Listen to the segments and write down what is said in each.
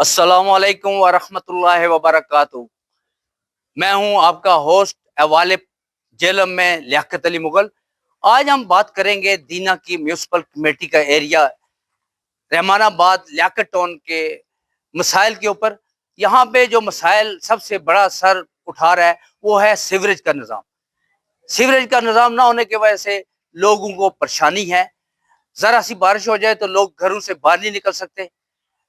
السلام علیکم ورحمۃ اللہ وبرکاتہ۔ میں ہوں آپ کا ہوسٹ والد جیلم میں لیاقت علی مغل۔ آج ہم بات کریں گے دینا کی میونسپل کمیٹی کا ایریا رحمان آباد لیاقت ٹاؤن کے مسائل کے اوپر۔ یہاں پہ جو مسائل سب سے بڑا سر اٹھا رہا ہے وہ ہے سیوریج کا نظام۔ سیوریج کا نظام نہ ہونے کی وجہ سے لوگوں کو پریشانی ہے۔ ذرا سی بارش ہو جائے تو لوگ گھروں سے باہر نہیں نکل سکتے،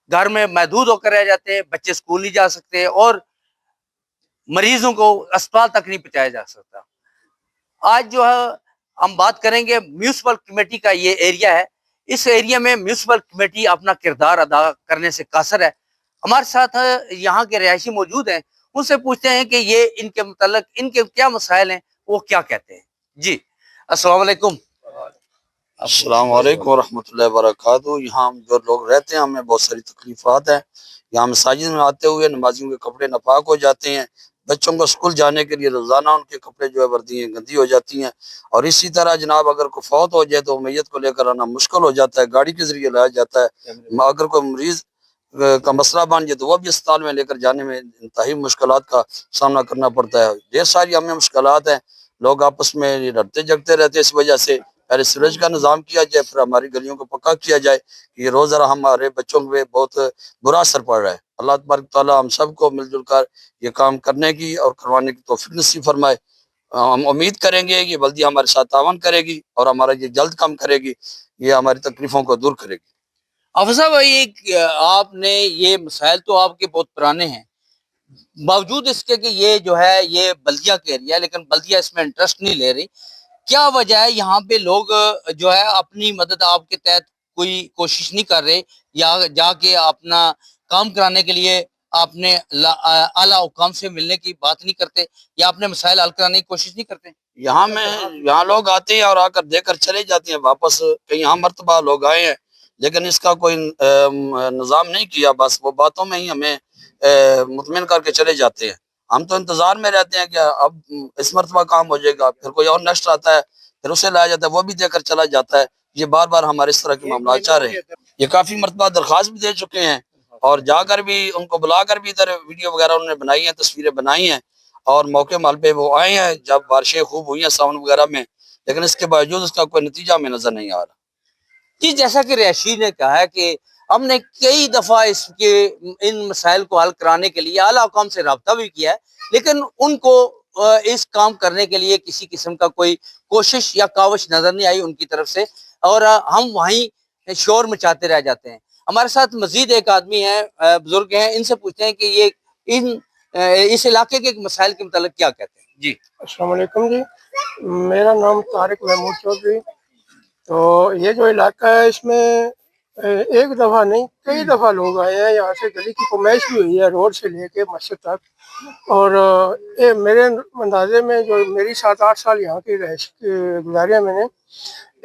گھر میں محدود ہو کر رہ جاتے ہیں، بچے اسکول نہیں جا سکتے اور مریضوں کو اسپتال تک نہیں پہنچایا جا سکتا۔ آج جو ہے ہم بات کریں گے میونسپل کمیٹی کا یہ ایریا ہے۔ اس ایریا میں میونسپل کمیٹی اپنا کردار ادا کرنے سے قاصر ہے۔ ہمارے ساتھ یہاں کے رہائشی موجود ہیں، ان سے پوچھتے ہیں کہ یہ ان کے متعلق ان کے کیا مسائل ہیں، وہ کیا کہتے ہیں۔ جی السلام علیکم۔ السلام علیکم ورحمۃ اللہ وبرکاتہ۔ یہاں جو لوگ رہتے ہیں ہمیں بہت ساری تکلیفات ہیں۔ یہاں مساجد میں آتے ہوئے نمازیوں کے کپڑے ناپاک ہو جاتے ہیں، بچوں کو اسکول جانے کے لیے روزانہ ان کے کپڑے جو ہے وردیاں گندی ہو جاتی ہیں، اور اسی طرح جناب اگر کوئی فوت ہو جائے تو میت کو لے کر آنا مشکل ہو جاتا ہے، گاڑی کے ذریعے لایا جاتا ہے۔ اگر کوئی مریض کا مسئلہ بن جائے تو وہ بھی اسپتال میں لے کر جانے میں انتہائی مشکلات کا سامنا کرنا پڑتا ہے۔ ڈھیر ساری ہمیں مشکلات ہیں، لوگ آپس میں لڑتے جگتے رہتے ہیں۔ اس وجہ سے پہلے سیوریج کا نظام کیا جائے، پھر ہماری گلیوں کو پکا کیا جائے۔ یہ روزانہ ہمارے بچوں پہ بہت برا اثر پڑ رہا ہے۔ اللہ تبارک تعالیٰ ہم سب کو مل جل کر یہ کام کرنے کی اور کروانے کی توفیق نصیب فرمائے۔ ہم امید کریں گے کہ بلدیہ ہمارے ساتھ تعاون کرے گی اور ہمارا یہ جلد کام کرے گی، یہ ہماری تکلیفوں کو دور کرے گی۔ افضل بھائی، آپ نے یہ مسائل تو آپ کے بہت پرانے ہیں، باوجود اس کے کہ یہ جو ہے یہ بلدیہ کے ایریا ہے، لیکن بلدیہ اس میں انٹرسٹ نہیں لے رہی۔ کیا وجہ ہے یہاں پہ لوگ جو ہے اپنی مدد آپ کے تحت کوئی کوشش نہیں کر رہے، یا جا کے اپنا کام کرانے کے لیے اپنے اعلیٰ حکام سے ملنے کی بات نہیں کرتے، یا اپنے مسائل حل کرانے کی کوشش نہیں کرتے؟ یہاں لوگ آتے ہیں اور آ کر دے کر چلے جاتے ہیں واپس۔ کئی ہم مرتبہ لوگ آئے ہیں لیکن اس کا کوئی نظام نہیں کیا، بس وہ باتوں میں ہی ہمیں مطمئن کر کے چلے جاتے ہیں۔ ہم تو انتظار میں رہتے ہیں کہ اب اس مرتبہ کام ہو جائے گا، پھر کوئی اور نیکسٹ آتا ہے، پھر اسے لایا جاتا ہے، وہ بھی دے کر چلا جاتا ہے۔ یہ بار بار ہمارے اس طرح کے معاملات چاہ رہے ہیں۔ یہ کافی مرتبہ درخواست بھی دے چکے ہیں، اور جا کر بھی ان کو بلا کر بھی ادھر ویڈیو وغیرہ انہوں نے بنائی ہیں، تصویریں بنائی ہیں، اور موقع مال پہ وہ آئے ہیں جب بارشیں خوب ہوئی ہیں ساون وغیرہ میں، لیکن اس کے باوجود اس کا کوئی نتیجہ ہمیں نظر نہیں آ رہا۔ جی، جیسا کہ ریاشی نے کہا ہے کہ ہم نے کئی دفعہ ان مسائل کو حل کرانے کے لیے اعلیٰ حکام سے رابطہ بھی کیا ہے، لیکن ان کو اس کام کرنے کے لیے کسی قسم کا کوئی کوشش یا کاوش نظر نہیں آئی ان کی طرف سے، اور ہم وہیں شور مچاتے رہ جاتے ہیں۔ ہمارے ساتھ مزید ایک آدمی ہیں، بزرگ ہیں، ان سے پوچھتے ہیں کہ یہ اس علاقے کے مسائل کے متعلق کیا کہتے ہیں۔ جی السلام علیکم جی، میرا نام طارق محمود چودھری۔ تو یہ جو علاقہ ہے اس میں ایک دفعہ نہیں کئی دفعہ لوگ آئے ہیں، یہاں سے گلی کی فرمائش بھی ہوئی ہے روڈ سے لے کے مسجد تک، اور میرے اندازے میں جو میری 7-8 سال یہاں کی رہائش گزارے میں نے،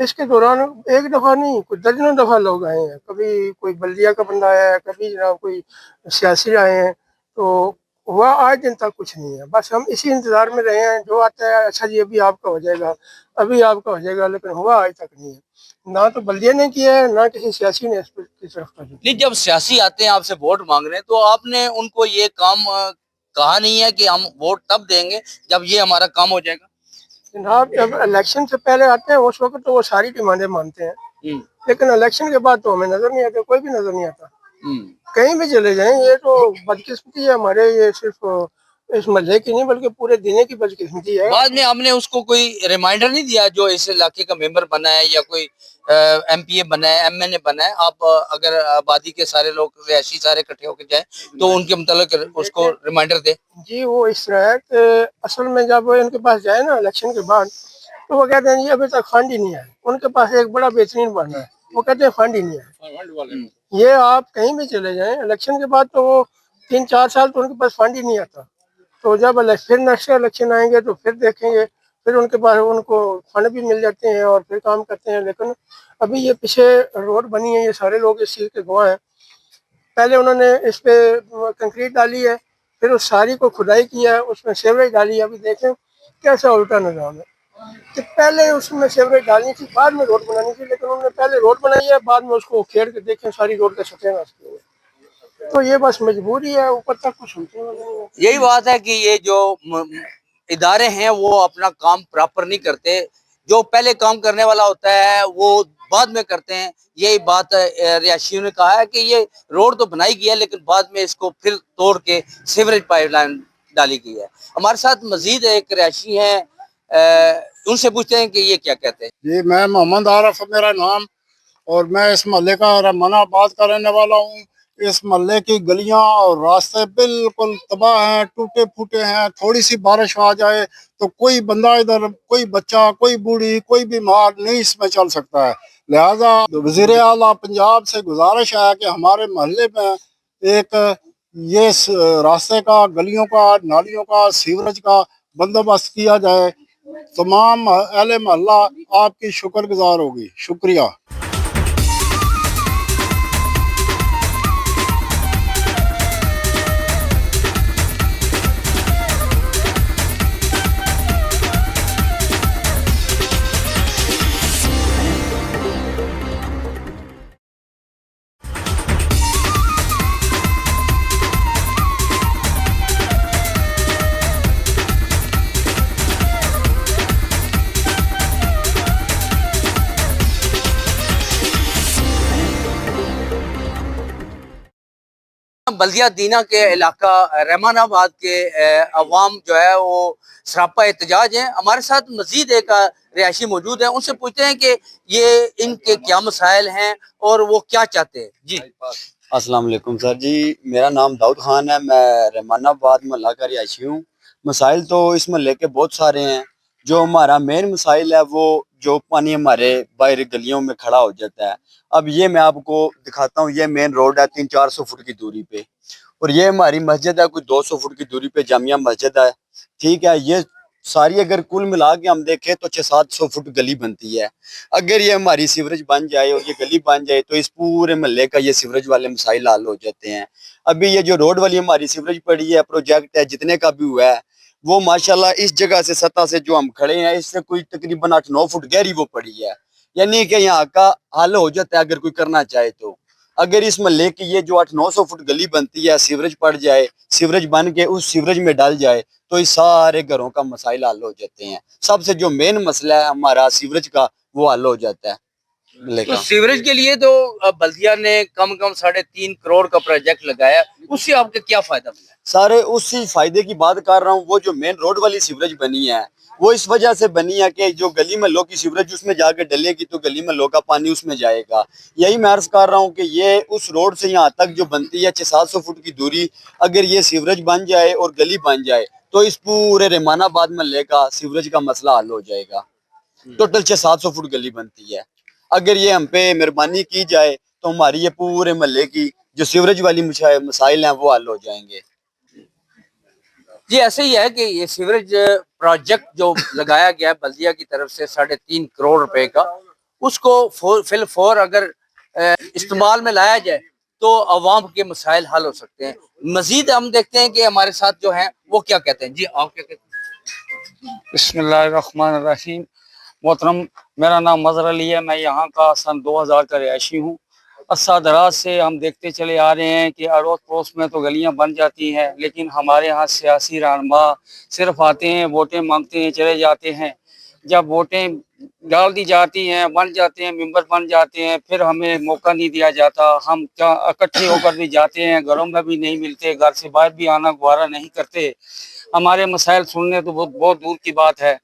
اس کے دوران ایک دفعہ نہیں کچھ درجنوں دفعہ لوگ آئے ہیں۔ کبھی کوئی بلدیہ کا بندہ آیا ہے، کبھی جناب کوئی سیاسی آئے ہیں، تو ہوا آج دن تک کچھ نہیں ہے۔ بس ہم اسی انتظار میں رہے ہیں، جو آتا ہے اچھا جی ابھی آپ کا ہو جائے گا، ابھی آپ کا ہو جائے گا، لیکن ہوا آج تک نہیں ہے۔ نہ تو بلدیہ نے کیا ہے، نہ کسی سیاسی نے اس کی طرف توجہ کی۔ نہیں، جب سیاسی آتے ہیں آپ سے ووٹ مانگ رہے ہیں تو آپ نے ان کو یہ کام کہا نہیں ہے کہ ہم ووٹ تب دیں گے جب یہ ہمارا کام ہو جائے گا؟ جناب جب الیکشن سے پہلے آتے ہیں اس وقت تو وہ ساری ڈیمانڈیں مانتے ہیں، لیکن الیکشن کے بعد تو ہمیں نظر نہیں آتا، کوئی بھی نظر نہیں آتا۔ کہیں بھی چلے جائیں، یہ تو بدقسمتی ہے ہمارے، یہ صرف اس محلے کی نہیں بلکہ پورے دن کی بدقسمتی ہے۔ بعد میں ہم نے اس کو کوئی ریمائنڈر نہیں دیا جو اس علاقے کا ممبر بنا ہے یا کوئی ایم پی اے بنا ہے، ایم این اے بنا ہے، آپ اگر آبادی کے سارے لوگ رہائشی سارے اکٹھے ہو کے جائیں تو ان کے متعلق اس کو ریمائنڈر دے؟ جی وہ اس طرح ہے کہ اصل میں جب ان کے پاس جائے نا الیکشن کے بعد، تو وہ کہتے ہیں یہ ابھی تک فنڈ ہی نہیں آئے۔ ان کے پاس ایک بڑا بہترین بنا ہے، وہ کہتے ہیں فنڈ ہی نہیں آئے۔ یہ آپ کہیں بھی چلے جائیں الیکشن کے بعد تو وہ 3-4 سال تو ان کے پاس فنڈ ہی نہیں آتا۔ تو جب پھر نیکسٹ الیکشن آئیں گے تو پھر دیکھیں گے، پھر ان کے پاس ان کو فنڈ بھی مل جاتے ہیں اور پھر کام کرتے ہیں۔ لیکن ابھی یہ پیچھے روڈ بنی ہے، یہ سارے لوگ اس چیز کے گواہ ہیں۔ پہلے انہوں نے اس پہ کنکریٹ ڈالی ہے، پھر اس ساری کو کھدائی کیا ہے، اس میں سیوریج ڈالی ہے۔ ابھی دیکھیں کیسا الٹا نظام ہے کہ پہلے اس میں سیوریج ڈالنی تھی، بعد میں روڈ بنانی تھی، لیکن انہوں نے پہلے روڈ بنائی ہے، بعد میں اس کو کھیڑ کے دیکھیں ساری روڈ کے سطح نہ तो ये बस मजबूरी है, ऊपर तक कुछ होने वाला नहीं है। यही बात है कि ये जो इदारे हैं वो अपना काम प्रॉपर नहीं करते, जो पहले काम करने वाला होता है वो बाद में करते हैं। यही बात रिहायशियों ने कहा है कि ये रोड तो बनाई गई है लेकिन बाद में इसको फिर तोड़ के सीवरेज पाइपलाइन डाली गई है। हमारे साथ मजीद एक रिहायशी हैं, उनसे पूछते हैं कि ये क्या कहते हैं। जी, मैं मोहम्मद आरफ है मेरा नाम, और मैं इस मोहल्ले का रमनाबाद का रहने वाला हूँ। इस मोहल्ले की गलियां और रास्ते बिल्कुल तबाह हैं, टूटे फूटे हैं। थोड़ी सी बारिश आ जाए तो कोई बंदा इधर, कोई बच्चा, कोई बूढ़ी, कोई बीमार नहीं इसमें चल सकता है। लिहाजा वज़ीर आला पंजाब से गुजारिश है कि हमारे मोहल्ले में एक ये रास्ते का, गलियों का, नालियों का, सीवरेज का बंदोबस्त किया जाए। तमाम अहले मोहल्ला आपकी शुक्रगुजार होगी। शुक्रिया। बल्दिया दीना के इलाका रहमानाबाद के अवाम जो है वो सरापा एहतजाज हैं। हमारे साथ मजीद एक रिहायशी मौजूद है, उनसे पूछते हैं कि ये इनके क्या मसाइल हैं और वो क्या चाहते हैं। जी अस्सलाम वालेकुम सर जी, मेरा नाम दाऊद खान है, मैं रहमानाबाद मोहल्ला का रिहायशी हूँ। मसाइल तो इस मोहल्ले के बहुत सारे हैं। जो हमारा मेन मसाइल है वो जो पानी हमारे बाहर गलियों में खड़ा हो जाता है। अब ये मैं आपको दिखाता हूँ, ये मेन रोड है 300-400 फुट की दूरी पे, और ये हमारी मस्जिद है कुछ 200 फुट की दूरी पे, जामिया मस्जिद है। ठीक है, ये सारी अगर कुल मिला के हम देखें तो 600-700 फुट गली बनती है। अगर ये हमारी सीवरेज बन जाए और ये गली बन जाए तो इस पूरे महल्ले का ये सीवरेज वाले मसाइल हल हो जाते हैं। अभी ये जो रोड वाली हमारी सीवरेज पड़ी है, प्रोजेक्ट है, जितने का भी हुआ है वो माशाल्लाह इस जगह से, सतह से जो हम खड़े हैं इससे कोई तकरीबन 8-9 फुट गहरी वो पड़ी है। यानी कि यहाँ का हल हो जाता है अगर कोई करना चाहे तो। अगर इस महल्ले की ये जो 800-900 फुट गली बनती है, सीवरेज पड़ जाए, सीवरेज बन के उस सीवरेज में डल जाए तो इस सारे घरों का मसाइल हल हो जाते हैं। सबसे जो मेन मसला है हमारा सीवरेज का, वो हल हो जाता है। तो सीवरेज के लिए तो बल्दिया ने कम 3.5 करोड़ का प्रोजेक्ट लगाया, उससे आपको क्या फायदा मिला? सारे उसी फायदे की बात कर रहा हूँ। वो जो मेन रोड वाली सीवरेज बनी है वो इस वजह से बनी है कि जो गली में लोग की सीवरेज उसमें जाकर डलेगी तो गली में लोग का पानी उसमें जाएगा। यही मैं अर्ज कर रहा हूँ कि ये उस रोड से यहाँ तक जो बनती है 600-700 फुट की दूरी, अगर ये सीवरेज बन जाए और गली बन जाए तो इस पूरे रहमानाबाद महल्ले का सीवरेज का मसला हल हो जाएगा। टोटल 600-700 फुट गली बनती है। अगर ये हम पे मेहरबानी की जाए तो हमारी ये पूरे महल्ले की जो सीवरेज वाली मसाइल हैं वो हल हो जाएंगे। जी ऐसे ही है कि ये सीवरेज प्रोजेक्ट जो लगाया गया है बल्दिया की तरफ से 3.5 करोड़ रुपए का, उसको फिल फोर अगर इस्तेमाल में लाया जाए तो अवाम के मसाइल हल हो सकते हैं। मजीद हम देखते हैं कि हमारे साथ जो हैं वो क्या कहते हैं। जी आप क्या कहते हैं? बिस्मिल्लाहिर्रहमानिर्रहीम। मोहतरम, मेरा नाम मज़हर अली है, मैं यहाँ का सन 2000 का रिहायशी हूँ। अरसा दराज से हम देखते चले आ रहे हैं कि अड़ोस पड़ोस में तो गलियाँ बन जाती हैं, लेकिन हमारे यहाँ सियासी रहनुमा सिर्फ आते हैं, वोटें मांगते हैं, चले जाते हैं। जब वोटें डाल दी जाती हैं, बन जाते हैं, मेंबर बन जाते हैं, फिर हमें मौका नहीं दिया जाता। हम क्या इकट्ठे होकर भी जाते हैं, घरों में भी नहीं मिलते, घर से बाहर भी आना गवारा नहीं करते। हमारे मसाइल सुनने तो बहुत दूर की बात है।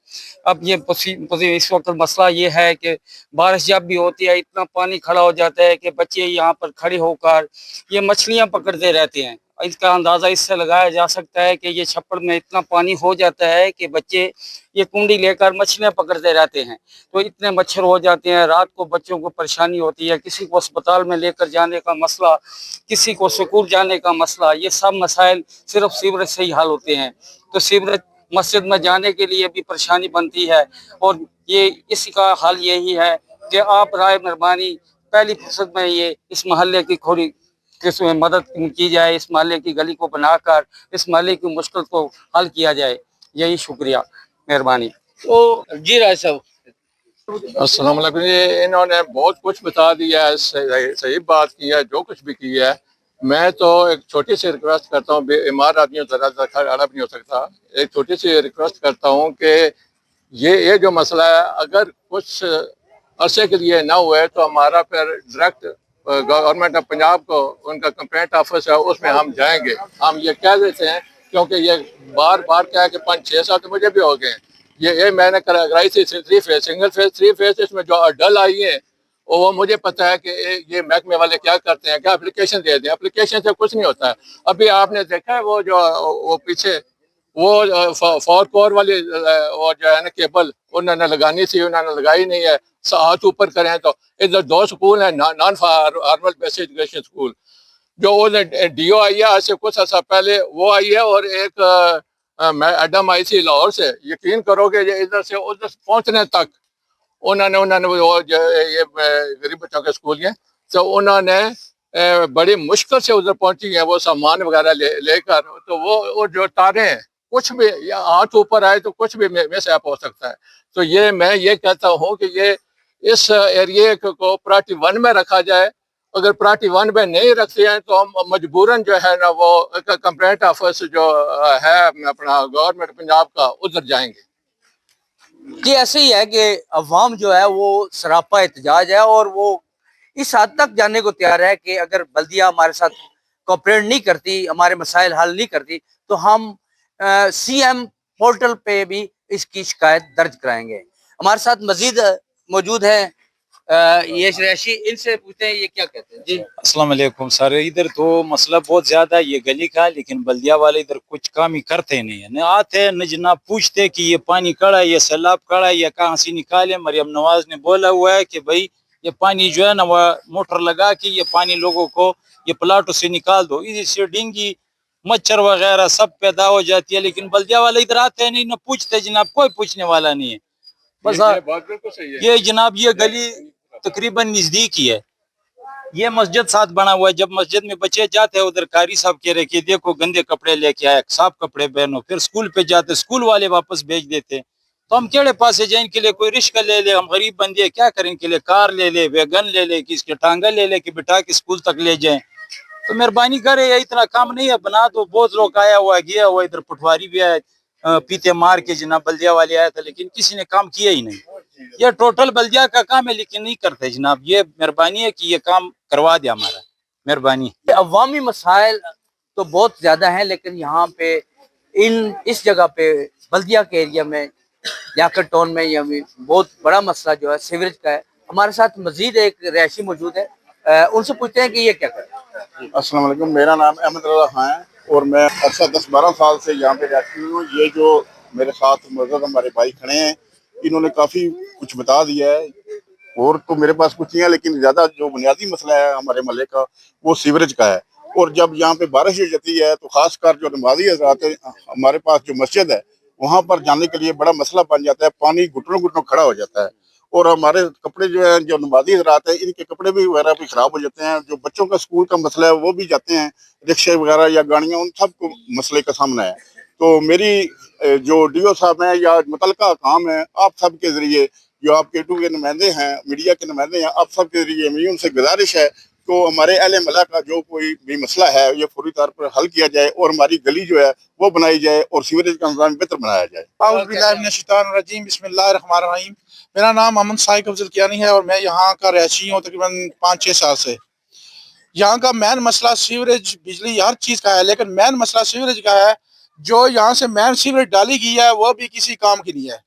अब ये इस वक्त मसला ये है कि बारिश जब भी होती है इतना पानी खड़ा हो जाता है कि बच्चे यहाँ पर खड़े होकर ये मछलियाँ पकड़ते रहते हैं। इसका अंदाज़ा इससे लगाया जा सकता है कि ये छप्पड़ में इतना पानी हो जाता है कि बच्चे ये कुंडी लेकर मछलियाँ पकड़ते रहते हैं, तो इतने मच्छर हो जाते हैं। रात को बच्चों को परेशानी होती है, किसी को अस्पताल में लेकर जाने का मसला, किसी को स्कूल जाने का मसला, ये सब मसाइल सिर्फ सीवरेज से ही हल होते हैं। तो सीवरेज मस्जिद में जाने के लिए भी परेशानी बनती है, और ये इसी का हल यही है कि आप राय मेहरबानी पहली फुर्सत में ये इस महल्ले की थोड़ी किसमें मदद की जाए, इस महल्ले की गली को बनाकर इस महल्ले की मुश्किल को हल किया जाए। यही शुक्रिया, मेहरबानी। तो जी राय साहब, अस्सलाम वालेकुम। ये इन्होंने बहुत कुछ बता दिया है, सही बात की है, जो कुछ भी किया है। میں تو ایک چھوٹی سی ریکویسٹ کرتا ہوں، بے ایمار آدمی ذرا کھڑا بھی نہیں ہو سکتا، ایک چھوٹی سی ریکویسٹ کرتا ہوں کہ یہ جو مسئلہ ہے اگر کچھ عرصے کے لیے نہ ہوئے تو ہمارا پھر ڈائریکٹ گورنمنٹ آف پنجاب کو ان کا کمپلینٹ آفس ہے اس میں ہم جائیں گے. ہم یہ کہہ دیتے ہیں کیونکہ یہ بار بار کیا ہے کہ 5-6 سال تو مجھے بھی ہو گئے ہیں. یہ میں نے کرائی تھی 3 فیز، سنگل فیز 3 فیز، اس میں جو ڈل آئی ہے وہ مجھے پتا ہے کہ یہ محکمے والے کیا کرتے ہیں، کیا اپلیکیشن دے دیں، اپلیکیشن سے کچھ نہیں ہوتا ہے. ابھی آپ نے دیکھا ہے وہ پیچھے وہ 4 کور والی وہ جو ہے نا کیبل انہوں نے لگانی تھی، انہوں نے لگائی نہیں ہے. ہاتھ اوپر کریں تو ادھر 2 سکول ہیں non formal basic education school, جو ڈی او آئی ہے آج سے کچھ عرصہ پہلے، وہ آئی ہے، اور ایک میڈم آئی تھی لاہور سے. یقین کرو کہ ادھر سے ادھر پہنچنے تک انہوں نے وہ یہ غریب بچوں کے اسکول ہیں تو انہوں نے بڑی مشکل سے ادھر پہنچی ہیں وہ سامان وغیرہ لے کر. تو وہ جو تاریں ہیں کچھ بھی ہاتھ اوپر آئے تو کچھ بھی مس ایپ ہو سکتا ہے. تو میں یہ کہتا ہوں کہ یہ اس ایریے کو پرائرٹی 1 میں رکھا جائے. اگر پرائرٹی 1 میں نہیں رکھتے ہیں تو ہم مجبوراً جو ہے نا وہ کمپلینٹ آفس جو ہے اپنا گورنمنٹ پنجاب کا ادھر جائیں گے. جی ایسے ہی ہے کہ عوام جو ہے وہ سراپا احتجاج ہے اور وہ اس حد تک جانے کو تیار ہے کہ اگر بلدیہ ہمارے ساتھ کوپریٹ نہیں کرتی، ہمارے مسائل حل نہیں کرتی تو ہم سی ایم پورٹل پہ بھی اس کی شکایت درج کرائیں گے. ہمارے ساتھ مزید موجود ہیں یہ رہائشی، ان سے پوچھتے ہیں یہ کیا کہتے ہیں. جی السلام علیکم سر. ادھر تو مسئلہ بہت زیادہ ہے یہ گلی کا، لیکن بلدیہ والے ادھر کچھ کام ہی کرتے نہیں ہیں، نہ آتے نہ جناب پوچھتے کہ یہ پانی کڑا ہے، یہ سیلاب کڑا ہے یا کہاں سے نکالے. مریم نواز نے بولا ہوا ہے کہ بھائی یہ پانی جو ہے نا وہ موٹر لگا کے یہ پانی لوگوں کو یہ پلاٹوں سے نکال دو، اس سے ڈینگی مچھر وغیرہ سب پیدا ہو جاتی ہے. لیکن بلدیہ والے ادھر آتے نہیں نہ پوچھتے جناب، کوئی پوچھنے والا نہیں ہے. بس یہ جناب یہ گلی تقریباً نزدیک ہی ہے، یہ مسجد ساتھ بنا ہوا ہے. جب مسجد میں بچے جاتے ہیں ادھر قاری صاحب کہہ رہے کہ دیکھو گندے کپڑے لے کے آئے، صاف کپڑے پہنو. پھر اسکول پہ جاتے اسکول والے واپس بھیج دیتے. تو ہم کیڑے پاسے جائیں، ان کے لیے کوئی رشکہ لے لے، ہم غریب بندے کیا کریں، ان کے لیے کار لے لے، ویگن لے لے، کس کے ٹانگا لے لے کہ بٹا کے اسکول تک لے جائیں. تو مہربانی کرے، یہ اتنا کام نہیں ہے بنا دو. بہت لوگ آیا ہوا گیا ہوا، ادھر پٹواری بھی آئے پیتے مار کے جناب بلدیہ والے آیا تھا، لیکن کسی نے کام کیا ہی نہیں. یہ ٹوٹل بلدیہ کا کام ہے لیکن نہیں کرتے جناب. یہ مہربانی ہے کہ یہ کام کروا دیا ہمارا، مہربانی. عوامی مسائل تو بہت زیادہ ہیں لیکن یہاں پہ اس جگہ پہ بلدیہ کے ایریا میں لیاقت ٹاؤن میں یہ بہت بڑا مسئلہ جو ہے سیوریج کا ہے. ہمارے ساتھ مزید ایک رہائشی موجود ہے، ان سے پوچھتے ہیں کہ یہ کیا کرتے ہیں. السلام علیکم، میرا نام احمد رضا خان ہے اور میں عرصہ 10-12 سال سے یہاں پہ رہتی ہوں. یہ جو میرے ساتھ موجود ہمارے بھائی کھڑے ہیں انہوں نے کافی کچھ بتا دیا ہے، اور تو میرے پاس کچھ نہیں ہے، لیکن زیادہ جو بنیادی مسئلہ ہے ہمارے محلے کا وہ سیوریج کا ہے. اور جب یہاں پہ بارش ہو جاتی ہے تو خاص کر جو نمازی حضرات ہیں، ہمارے پاس جو مسجد ہے وہاں پر جانے کے لیے بڑا مسئلہ بن جاتا ہے، پانی گھٹنوں گھٹنوں کھڑا ہو جاتا ہے. اور ہمارے کپڑے جو ہیں جو نمازی حضرات ہیں ان کے کپڑے بھی وغیرہ بھی خراب ہو جاتے ہیں. جو بچوں کا اسکول کا مسئلہ ہے وہ بھی جاتے ہیں رکشے وغیرہ یا گاڑیاں، ان سب کو مسئلے کا سامنا ہے. تو میری جو ڈی او صاحب ہیں یا متعلقہ کام ہے، آپ سب کے ذریعے جو آپ کے کے نمائندے ہیں، میڈیا کے نمائندے ہیں، آپ سب کے ذریعے میری ان سے گزارش ہے تو ہمارے اہل محلہ کا جو کوئی بھی مسئلہ ہے یہ فوری طور پر حل کیا جائے اور ہماری گلی جو ہے وہ بنائی جائے اور سیوریج کا نظام بہتر بنایا جائے. اعوذ باللہ من الشیطان الرجیم، بسم اللہ الرحمن الرحیم. میرا نام امن سائق افضل کیانی ہے اور میں یہاں کا رہائشی ہوں تقریباً 5-6 سال سے. یہاں کا مین مسئلہ سیوریج، بجلی ہر چیز کا ہے، لیکن مین مسئلہ سیوریج کا ہے. جو یہاں سے مین سیوریج ڈالی گئی ہے وہ بھی کسی کام کی نہیں ہے،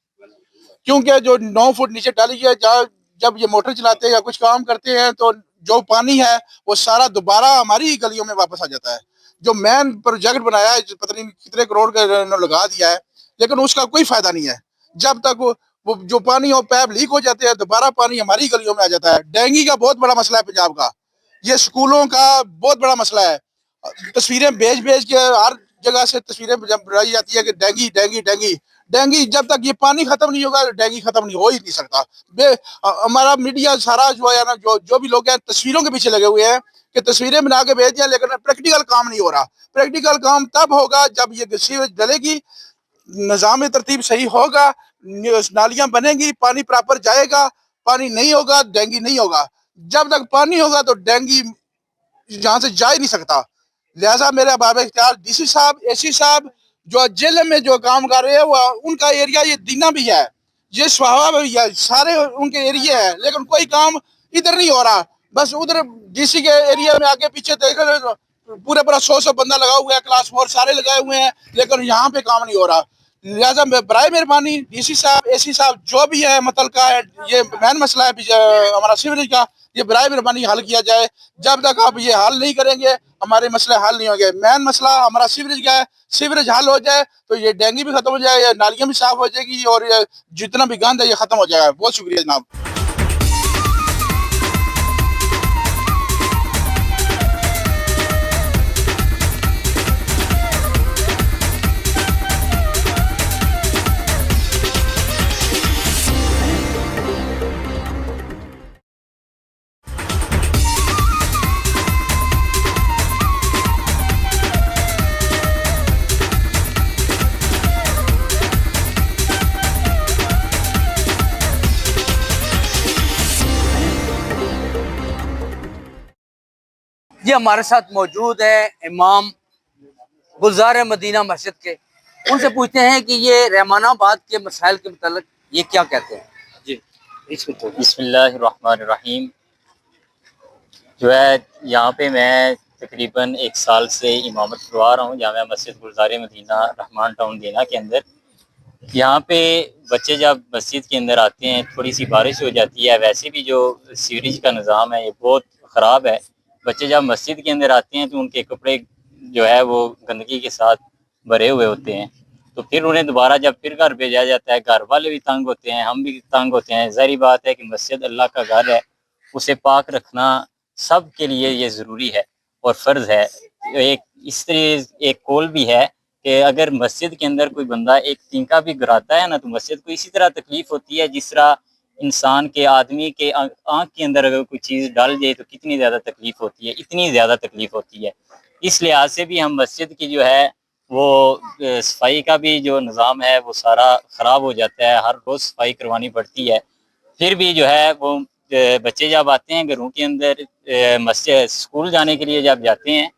کیونکہ جو 9 فٹ نیچے ڈالی گئی ہے، جب یہ موٹر چلاتے ہیں یا کچھ کام کرتے ہیں تو جو پانی ہے وہ سارا دوبارہ ہماری گلیوں میں واپس آ جاتا ہے. جو مین پروجیکٹ بنایا ہے پتہ نہیں کتنے کروڑ کا لگا دیا ہے، لیکن اس کا کوئی فائدہ نہیں ہے. جب تک وہ جو پانی ہو پیپ لیک ہو جاتے ہیں دوبارہ پانی ہماری گلیوں میں آ جاتا ہے. ڈینگی کا بہت بڑا مسئلہ ہے پنجاب کا، یہ سکولوں کا بہت بڑا مسئلہ ہے. تصویریں بھیج کے ہر جگہ سے تصویریں بنائی جاتی ہے کہ ڈینگی ڈینگی ڈینگی ڈینگی. جب تک یہ پانی ختم نہیں ہوگا ڈینگی ختم نہیں ہو ہی نہیں سکتا. ہمارا میڈیا سارا جو ہے نا جو بھی لوگ ہیں تصویروں کے پیچھے لگے ہوئے ہیں کہ تصویریں بنا کے بھیج دیں، لیکن پریکٹیکل کام نہیں ہو رہا. پریکٹیکل کام تب ہوگا جب یہ سیوریج ڈلے گی، نظام ترتیب صحیح ہوگا، نالیاں بنیں گی، پانی پراپر جائے گا. پانی نہیں ہوگا ڈینگی نہیں ہوگا. جب تک پانی ہوگا تو ڈینگی यहाँ से जा ही नहीं सकता। लिहाजा मेरे बाब इख्तियार DC साहब, AC साहब जो जेल में जो काम कर रहे हैं वो उनका एरिया ये दीना भी है, ये स्वाभाव भी है, सारे उनके एरिया है, लेकिन कोई काम इधर नहीं हो रहा। बस उधर DC के एरिया में आगे पीछे देखो पूरा 100 बंदा लगा हुआ है, क्लास 4 सारे लगाए हुए हैं, लेकिन यहाँ पे काम नहीं हो रहा। लिहाजा बराए मेहरबानी DC साहब, AC साहब जो भी है मुतलका है, ये मेन मसला है हमारा सीवरेज का, ये बराए मेहरबानी हल किया जाए। जब तक आप ये हल नहीं करेंगे हमारे मसले हल नहीं होंगे। मेन मसला हमारा सीवरेज का है, सीवरेज हल हो जाए तो ये डेंगू भी खत्म हो जाए, नालियाँ भी साफ हो जाएगी और ये जितना भी गंद है ये खत्म हो जाएगा। बहुत शुक्रिया जनाब। जी हमारे साथ मौजूद है इमाम गुलजार मदीना मस्जिद के, उनसे पूछते हैं कि ये रहमानाबाद के मसाइल के मतलब ये क्या कहते हैं। जी इसको बिस्मिल्लाहिर्रहमानिर्रहीम। जो है यहाँ पे मैं तकरीबन 1 साल से इमामत करवा रहा हूँ जामिया मस्जिद गुलजार मदीना रहमान टाउन देना के अंदर। यहाँ पे बच्चे जब मस्जिद के अंदर आते हैं थोड़ी सी बारिश हो जाती है, वैसे भी जो सीवरेज का निज़ाम है ये बहुत ख़राब है। बच्चे जब मस्जिद के अंदर आते हैं तो उनके कपड़े जो है वो गंदगी के साथ भरे हुए होते हैं, तो फिर उन्हें दोबारा जब फिर घर भेजा जाता है, घर वाले भी तंग होते हैं, हम भी तंग होते हैं। ज़ाहिर बात है कि मस्जिद अल्लाह का घर है, उसे पाक रखना सब के लिए ये ज़रूरी है और फ़र्ज़ है। एक इस तरह एक कौल भी है कि अगर मस्जिद के अंदर कोई बंदा एक तिनका भी गिराता है ना तो मस्जिद को इसी तरह तकलीफ़ होती है जिस तरह इंसान के आदमी के आँख के अंदर अगर कोई चीज़ डाल जाए तो कितनी ज़्यादा तकलीफ़ होती है, इतनी ज़्यादा तकलीफ़ होती है। इस लिहाज से भी हम मस्जिद की जो है वो सफाई का भी जो निज़ाम है वो सारा ख़राब हो जाता है, हर रोज़ सफाई करवानी पड़ती है। फिर भी जो है वो बच्चे जब आते हैं घरों के अंदर मस्जिद स्कूल जाने के लिए जब जाते हैं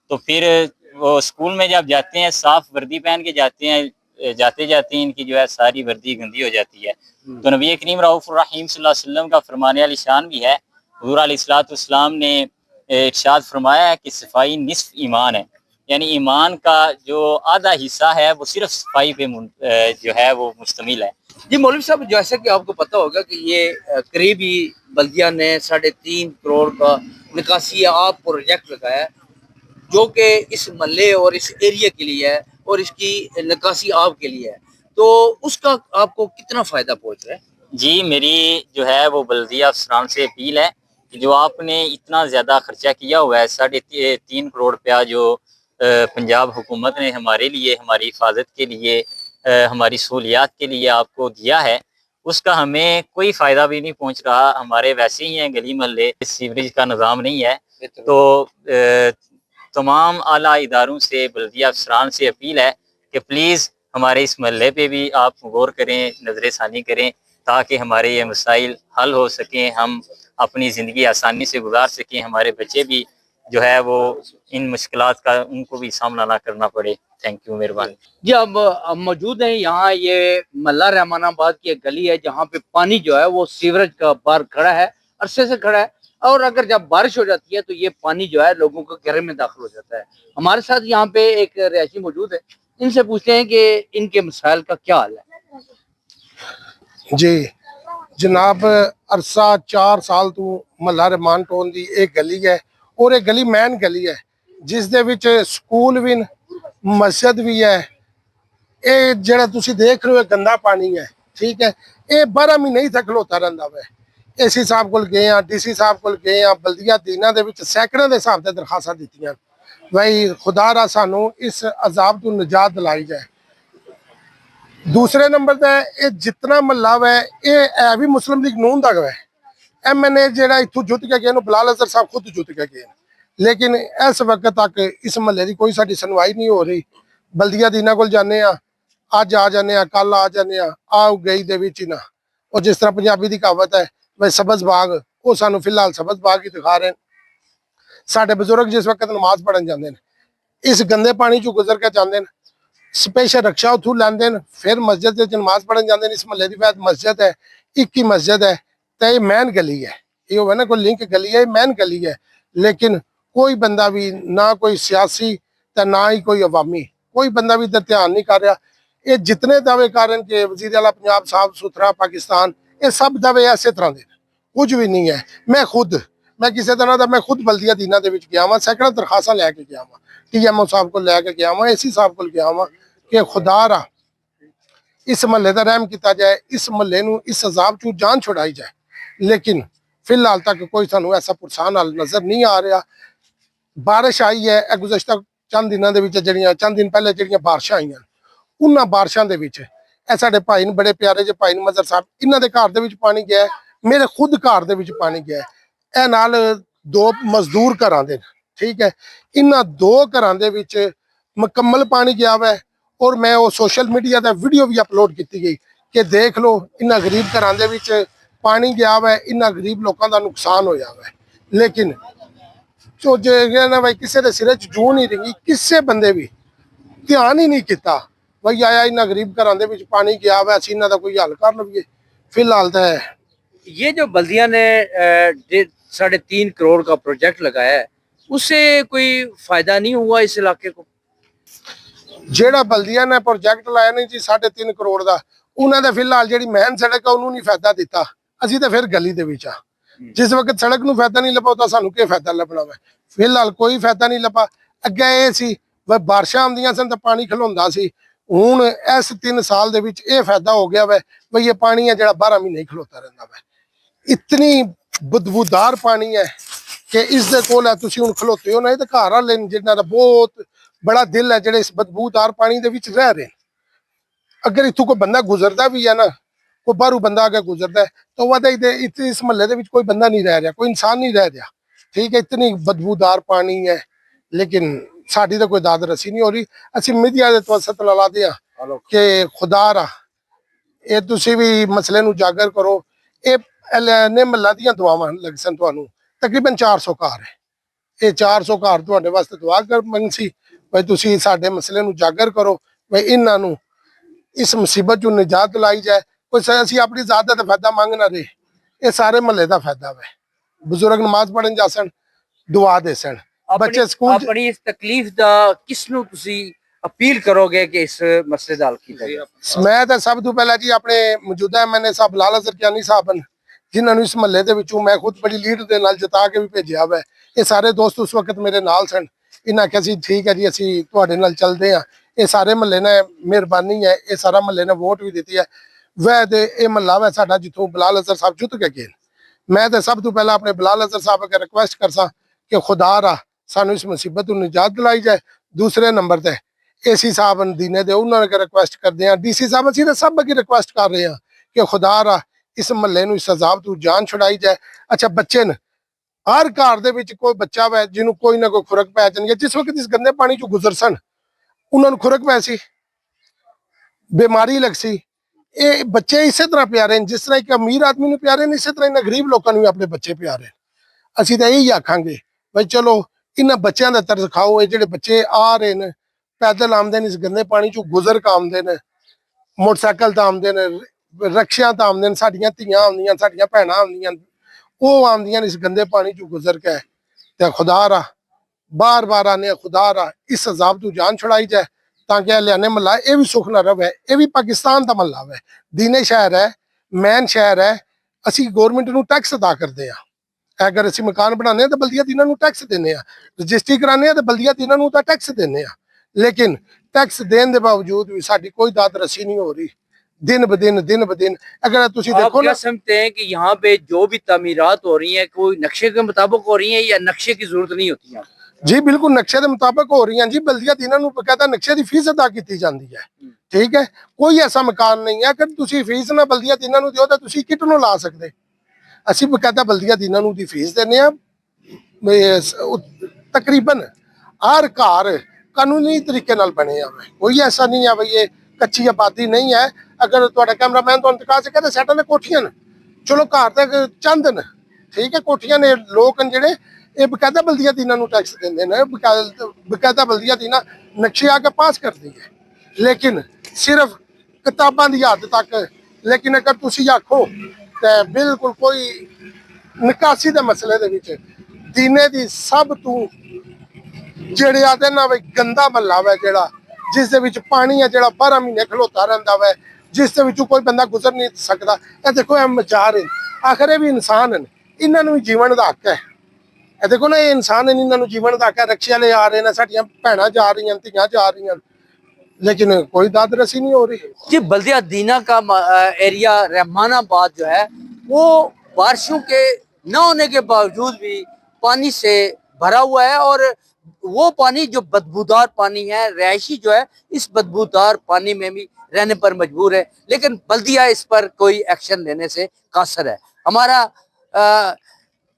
तो फिर वो स्कूल में जब जाते हैं साफ़ वर्दी पहन के जाते हैं, जाते जाते हैं इनकी जो है सारी वर्दी गंदी हो जाती है। तो नबी करीम रऊफ़ुर रहीम सल्लल्लाहु अलैहि वसल्लम का फरमाने वाली शान भी है। हुज़ूर अलैहिस्सलाम ने इरशाद फरमाया है कि सफाई निस्फ ईमान है, यानी ईमान का जो आधा हिस्सा है वो सिर्फ सफाई पे जो है वो मुश्तमिल है। जी मौलवी साहब, जैसे कि आपको पता होगा कि ये करीबी बल्दिया ने 3.5 करोड़ का निकासी आप प्रोजेक्ट लगाया है जो कि इस महल्ले और इस एरिया के लिए है और इसकी निकासी आपके लिए है, तो उसका आपको कितना फ़ायदा पहुँच रहा है? जी मेरी जो है वो बल्दिया अफसरान से अपील है कि जो आपने इतना ज़्यादा खर्चा किया हुआ है 3.5 करोड़ रुपया जो पंजाब हुकूमत ने हमारे लिए, हमारी हिफाजत के लिए, हमारी सहूलियात के लिए आपको दिया है, उसका हमें कोई फ़ायदा भी नहीं पहुंच रहा। हमारे वैसे ही हैं गली महल्ले, सीवरेज का निज़ाम नहीं है। तो तमाम आला इदारों से बल्दिया अफसरान से अपील है कि प्लीज़ हमारे इस महल्ले पे भी आप गौर करें, नज़र षानी करें ताकि हमारे ये मसाइल हल हो सकें, हम अपनी ज़िंदगी आसानी से गुजार सकें, हमारे बच्चे भी जो है वो इन मुश्किलात का उनको भी सामना ना करना पड़े। थैंक यू, मेहरबानी। जी अब मौजूद हैं यहाँ, ये मल्ला रहमानाबाद की एक गली है जहाँ पे पानी जो है वो सीवरेज का बार खड़ा है, अरसे से खड़ा है, और अगर जब बारिश हो जाती है तो ये पानी जो है लोगों के घर में दाखिल हो जाता है। हमारे साथ यहाँ पे एक रिहायशी मौजूद है, इनसे पूछते हैं कि इनके मसाइल का क्या हाल है। जी जनाब, अरसा 4 साल तो मल्ला रहमान टाउन दी एक गली है और एक गली मैन गली है जिस दे विच स्कूल भी मस्जिद भी है। ये जरा तुसी देख रहे हो गंदा पानी है, ठीक है, ये 12 महीने ही खलोता रहिंदा वा। AC साहब को गए हैं, DC साहब को गए हैं, बल्दिया दीना दे विच सैकड़ों के हिसाब से दरखास्तां दित्तियां भाई खुदा रा सानू इस अजाब तो निजात दिलाई जाए। दूसरे नंबर पे ये जितना महला है ये है भी मुस्लिम लीग नून का है। MNA जेड़ा इत्थों जुत के गए बिलाल अजहर साहब खुद जुत के गए, लेकिन इस वक्त तक इस महल्ले की कोई साडी सुनवाई नहीं हो रही। बल्दिया दीना को जाने अज आ जाने, कल आ जाने, आओ गई दे विच ही ना। और जिस तरह पंजाबी की कहावत है भाई सबज बाग, वो सानू फिलहाल सबज बाग ही दिखा रहे हैं। ਸਾਡੇ ਬਜ਼ੁਰਗ ਜਿਸ ਵਕਤ ਨਮਾਜ਼ ਪੜਨ ਜਾਂਦੇ ਨੇ ਇਸ ਗੰਦੇ ਪਾਣੀ ਚੋਂ ਗੁਜ਼ਰ ਕੇ ਜਾਂਦੇ ਨੇ, ਸਪੈਸ਼ਲ ਰਕਸ਼ਾ ਉੱਥੋਂ ਲੈਂਦੇ ਨੇ, ਫਿਰ ਮਸਜਿਦ ਵਿੱਚ ਨਮਾਜ਼ ਪੜਨ ਜਾਂਦੇ ਨੇ। ਇਸ ਮਹੱਲੇ ਦੀ ਬਾਤ ਮਸਜਿਦ ਹੈ, ਇੱਕ ਹੀ ਮਸਜਿਦ ਹੈ ਤੇ ਇਹ ਮੈਨ ਗਲੀ ਹੈ, ਇਹ ਹੋਵੇ ਨਾ ਕੋਈ ਲਿੰਕ ਗਲੀ ਹੈ, ਮੈਨ ਗਲੀ ਹੈ। लेकिन कोई बंदा भी ना कोई सियासी ते ना ही कोई अवामी, कोई बंदा भी इधर ध्यान नहीं कर रहा। ये जितने दावे कारण के वजीर आला पंजाब साफ सुथरा पाकिस्तान, ये सब दावे ऐसे तरह के कुछ भी नहीं है। मैं किसी तरह का मैं खुद बल्दिया दीना दे विच गया वा, सैकड़ों दरखास्तां लैके गया वा, TMO साहब को लैके गया वा, AC साहब को गया वा कि खुदा रा इस महल्ले का रहम किया जाए, इस महल्ले नूं इस अजाब चों जान छुड़ाई जाए। लेकिन फिलहाल तक कोई सानू ऐसा पुरसान हल नजर नहीं आ रहा। बारिश आई है गुज़श्ता चंद दिनों के चंद दिन पहले जिहड़ियां बारिशां आईयां, उन्हां बारिशां दे विच ਇਹ ਸਾਡੇ ਭਾਈ ਨੇ बड़े प्यारे जे भाई मजर साहब, इन्हां दे घर दे विच पानी गया, मेरे खुद घर दे विच पानी गया। ਇਹ ਨਾਲ 2 मजदूर घरां दे, ठीक है, इन्हां 2 घरां दे विच मुकम्मल पानी गया हुआ है। और मैं वो सोशल मीडिया दा वीडियो भी अपलोड की गई कि देख लो इन्हां गरीब घरां दे विच पानी गया हुआ है, इन्हां गरीब लोगों का नुकसान होया हुआ है। लेकिन जो ना भाई किसी के सिरे च जूं नहीं रही, किसी बंदे भी ध्यान ही नहीं किया भाई आया इन्हां गरीब घरां दे विच पानी गया हुआ है, असीं इन्हां दा कोई हल कर लवीए। फिलहाल तो ये जो बल्दिया ने 3.5 करोड़ का प्रोजेक्ट लगाया है, उससे कोई फायदा नहीं हुआ इस इलाके को? ਜਿਹੜਾ ਬਲਦੀਆ ਨੇ ਪ੍ਰੋਜੈਕਟ ਲਾਇਆ ਨਹੀਂ ਜੀ 3.5 ਕਰੋੜ ਦਾ, ਉਹਨਾਂ ਦਾ ਫਿਲਹਾਲ ਜਿਹੜੀ ਮੇਨ ਸੜਕ ਆ ਉਹਨੂੰ ਨਹੀਂ ਫਾਇਦਾ ਦਿੱਤਾ। ਅਸੀਂ ਤਾਂ ਫਿਰ ਗਲੀ ਦੇ ਵਿੱਚ ਆ, ਜਿਸ ਵਕਤ ਸੜਕ ਨੂੰ ਫਾਇਦਾ ਨਹੀਂ ਲੱਭਾ ਤਾਂ ਸਾਨੂੰ ਕੀ ਫਾਇਦਾ ਲੱਭਣਾ ਵਾ? ਫਿਲਹਾਲ ਕੋਈ ਫਾਇਦਾ ਨਹੀਂ ਲੱਭਾ। ਅੱਗੇ ਇਹ ਸੀ ਬਾਰਿਸ਼ਾਂ ਆਉਂਦੀਆਂ ਸਨ ਤਾਂ ਪਾਣੀ ਖਲੋਂਦਾ ਸੀ, ਹੁਣ ਇਸ 3 ਸਾਲ ਦੇ ਵਿੱਚ ਇਹ ਫਾਇਦਾ ਹੋ ਗਿਆ ਵਾ ਬਈ ਇਹ ਪਾਣੀ ਹੈ ਜਿਹੜਾ 12 ਮਹੀਨੇ ਖਲੋਤਾ ਰਹਿੰਦਾ ਵਾ। ਇਤਨੀ ਬਦਬੂਦਾਰ ਪਾਣੀ ਹੈ ਕਿ ਇਸ ਦੇ ਕੋਲ ਤੁਸੀਂ ਹੁਣ ਖਲੋਤੇ ਹੋ ਨਾ, ਇਹ ਤਾਂ ਘਰ ਵਾਲੇ ਜਿਨ੍ਹਾਂ ਦਾ ਬਹੁਤ बड़ा दिल है जेडे इस बदबूदार पानी दे विच रह रहे। अगर इत्थों कोई बंदा गुजरता भी है ना, कोई बाहरों बंदा आके गुजरता है तो वह इस महल्ले दे विच कोई बंदा नहीं रह रहा, कोई इंसान नहीं रह रहा, ठीक है। इतनी बदबूदार पानी है, लेकिन साडी तो कोई दाद रसी नहीं हो रही। असीं मीडिया दे तवसत ला दे कि खुदा रा ये तुसीं भी मसले नूं जागर करो। ये ने महल्ला दीयां दुआवां लग सन, तुहानूं तकरीबन 400 घर है, ये 400 घर तुहाडे वास्ते दुआ कर मंग सी भाई तुसी साडे मसले नूं जागर करो, भाई इन्हां नूं इस मुसीबत चों निजात लाई जाए। कोई असीं अपनी ज़ात दा फायदा मंग ना रहे, ये सारे महल्ले दा फायदा है। बुजुर्ग नमाज पढ़न जा सन, दुआ दे सन, बच्चे स्कूल अपनी इस तकलीफ दा किसनूं तुसी अपील करोगे कि इस मसले दा हल कीता जाए? मैं तो सब तो पहला जी अपने मौजूदा MNA साहब बिलाल अज़हर कियानी साहब जिन्होंने इस महल्ले दे विचों मैं खुद बड़ी लीड दे नाल जिता के भी भेजिया हुआ है। ये सारे दोस्त उस वक्त मेरे नाल सन, इन्हें आख्या सी ठीक है जी असी तुहाडे नाल चलदे हां। ये सारे महल्ले ने मेहरबानी है, ये सारा महल्ले ने वोट भी दी है। वह दे ये महल्ला वै साडा जिथों बिलाल अज़हर साहब जुत के गए। मैं तो सब तो पहला अपने बिलाल अज़हर साहब अगर रिक्वेस्ट करसा कि खुदा रा सानू इस मुसीबत को निजात दिलाई जाए। दूसरे नंबर ते AC साहब दीने दे उन्होंने रिक्वेस्ट करते हैं, DC साहब असीं तां सब अगे रिक्वेस्ट कर रहे हैं कि खुदा रा इस महल्ले नूं इस अजाब तो जान छुड़ाई जाए। अच्छा बच्चे ने हर घर दे विच कोई बच्चा वै जिन्हों कोई ना कोई खुरक पै जाती है। जिस वक्त इस गंदे पानी चो गुजर सन उन्होंने खुरक पै सी, बीमारी लग सी। ये बच्चे इस तरह प्यारे हैं जिस तरह एक अमीर आदमी नूं प्यारे हैं, इस तरह इन्हां गरीब लोगों नूं अपने बच्चे प्यारे हैं। असीं तां यही आखांगे भाई चलो इन्हां बच्चों का तरस खाओ। ये जिहड़े बच्चे आ रहे हैं पैदल आमदे ने, इस गंदे पानी चो गुजर के आमदे ने, मोटरसाइकिल तो आमदे ने, रक्शियां तो आमदे ने, साडियां धीआं आउंदियां, साडियां भैणां आउंदियां, वो आमदियां इस गंदे पानी चो गुजर के। ते खुदा रा बार बार आने खुदा रा इस अजाब तो जान छुड़ाई जाए ताकि हरियाणे महल्ला ये भी सुख न रहे। ये भी पाकिस्तान का महल्ला है, दीने शहर है, मैन शहर है। असी गौरमेंट नूं टैक्स अदा करते हैं। अगर असी मकान बनाने तो बल्दिया दीना नूं टैक्स देने, रजिस्ट्री कराने तो बल्दिया दीना नूं तां टैक्स देने। लेकिन टैक्स देने के बावजूद भी साडी कोई दाद रसी नहीं हो रही। दिन ब दिन अगर तुसी देखो ना, समझते हैं कि यहाँ पे जो भी तामीरात हो रही हैं कोई नक्शे के मुताबिक हो रही हैं या नक्शे की जरूरत नहीं होती है? जी बिल्कुल नक्शे के मुताबिक हो रही हैं जी। बल्दिया दीना नूं बकायदा नक्शे की फीस अदा की जाती है, ठीक है। कोई ऐसा मकान नहीं है अगर तुसी फीस ना बल्दिया दीना नूं दिओ तां तुसी किट नूं ला सकदे। असी बकायदा बल्दिया दीना नूं दी फीस देने आ। तकरीबन हर घर कानूनी तरीके नाल बने हुए, कोई ऐसा नहीं है भाई ये कच्ची आबादी नहीं है। अगर तुहाडा कैमरामैन तुहानूं दिखा सके तो सैटां ने कोठियां ने, चलो घर तक चंद ने, ठीक है, कोठियां ने। लोग न जिहड़े ਇਹ ਬਕਾਇਦਾ ਬਲਦੀਅਤ ਇਹਨਾਂ ਨੂੰ ਟੈਕਸ ਦਿੰਦੇ ਨੇ, ਬਕਾਇਦਾ ਬਲਦੀਅਤ ਇਹਨਾਂ ਨਕਸ਼ੇ ਆ ਕੇ ਪਾਸ ਕਰਦੀ ਹੈ, ਲੇਕਿਨ ਸਿਰਫ ਕਿਤਾਬਾਂ ਦੀ ਹੱਦ ਤੱਕ। ਲੇਕਿਨ ਅਗਰ ਤੁਸੀਂ ਆਖੋ ਤੇ ਬਿਲਕੁਲ ਕੋਈ ਨਿਕਾਸੀ ਦੇ ਮਸਲੇ ਦੇ ਵਿੱਚ ਦੀਨੇ ਦੀ ਸਭ ਤੋਂ ਜਿਹੜੇ ਆਦੇ ਨਾ ਵੀ ਗੰਦਾ ਮਹੱਲਾ ਵਾ, ਜਿਹੜਾ ਜਿਸ ਦੇ ਵਿੱਚ ਪਾਣੀ ਹੈ ਜਿਹੜਾ 12 ਮਹੀਨੇ ਖਲੋਤਾ ਰਹਿੰਦਾ ਵਾ, ਜਿਸ ਦੇ ਵਿੱਚੋਂ ਕੋਈ ਬੰਦਾ ਗੁਜ਼ਰ ਨਹੀਂ ਸਕਦਾ। ਇਹ ਦੇਖੋ ਇਹ ਮਜ਼ਾਰ ਹੈ, ਆਖਰ ਇਹ ਵੀ ਇਨਸਾਨ ਹਨ, ਇਹਨਾਂ ਨੂੰ ਵੀ ਜੀਵਨ ਦਾ ਹੱਕ ਹੈ। ਇਹ ਦੇਖੋ ਨਾ, ਇਹ ਇਨਸਾਨ ਹਨ, ਇਹਨਾਂ ਨੂੰ ਜੀਵਨ ਦਾ ਹੱਕ ਹੈ। ਰਕਸ਼ੇ ਵਾਲੇ ਆ ਰਹੇ ਨੇ, ਸਾਡੀਆਂ ਭੈਣਾਂ ਜਾ ਰਹੀਆਂ, ਧੀਆਂ ਜਾ रही, लेकिन कोई दाद रसी नहीं हो रही। जी, बल्दिया दीना का एरिया रहमानाबाद जो है वो बारिशों के न होने के बावजूद भी पानी से भरा हुआ है, और वो पानी जो बदबूदार पानी है, रहायशी जो है इस बदबूदार पानी में भी रहने पर मजबूर है, लेकिन बल्दिया इस पर कोई एक्शन लेने से कासर है। हमारा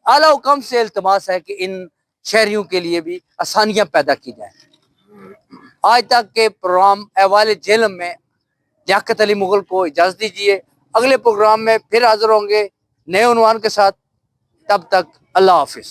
आला हुकम से इल्तमास है कि इन शहरियों के लिए भी आसानियां पैदा की जाए। आज तक के प्रोग्राम अहवाल जेलम में लियाकत अली मुगल को इजाज़त दीजिए। अगले प्रोग्राम में फिर हाजिर होंगे नए उन्वान के साथ। तब तक अल्लाह हाफिज।